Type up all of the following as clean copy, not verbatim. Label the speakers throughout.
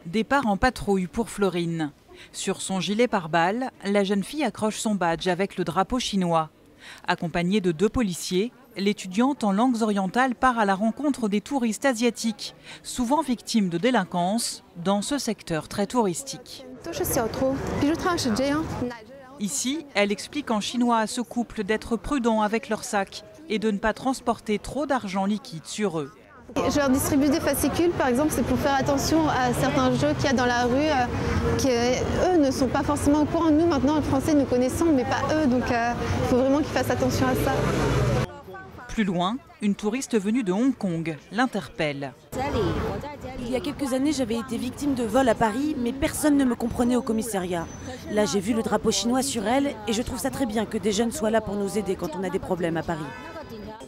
Speaker 1: Départ en patrouille pour Florine. Sur son gilet pare-balles, la jeune fille accroche son badge avec le drapeau chinois. Accompagnée de 2 policiers, l'étudiante en langues orientales part à la rencontre des touristes asiatiques, souvent victimes de délinquance dans ce secteur très touristique. Ici, elle explique en chinois à ce couple d'être prudents avec leurs sacs et de ne pas transporter trop d'argent liquide sur eux.
Speaker 2: Je leur distribue des fascicules, par exemple, c'est pour faire attention à certains jeux qu'il y a dans la rue, qui eux ne sont pas forcément au courant. Nous, maintenant, les Français, nous connaissons, mais pas eux, donc il faut vraiment qu'ils fassent attention à ça.
Speaker 1: Plus loin, une touriste venue de Hong Kong l'interpelle.
Speaker 3: Il y a quelques années, j'avais été victime de vol à Paris, mais personne ne me comprenait au commissariat. Là, j'ai vu le drapeau chinois sur elle et je trouve ça très bien que des jeunes soient là pour nous aider quand on a des problèmes à Paris.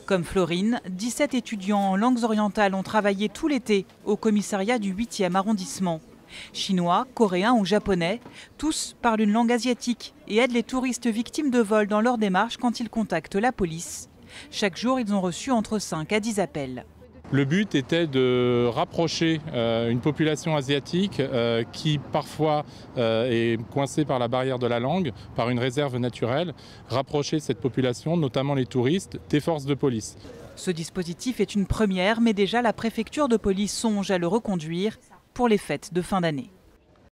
Speaker 1: Comme Florine, 17 étudiants en langues orientales ont travaillé tout l'été au commissariat du 8e arrondissement. Chinois, coréens ou japonais, tous parlent une langue asiatique et aident les touristes victimes de vol dans leur démarche quand ils contactent la police. Chaque jour, ils ont reçu entre 5 à 10 appels.
Speaker 4: Le but était de rapprocher une population asiatique qui parfois est coincée par la barrière de la langue, par une réserve naturelle, rapprocher cette population, notamment les touristes, des forces de police.
Speaker 1: Ce dispositif est une première, mais déjà la préfecture de police songe à le reconduire pour les fêtes de fin d'année.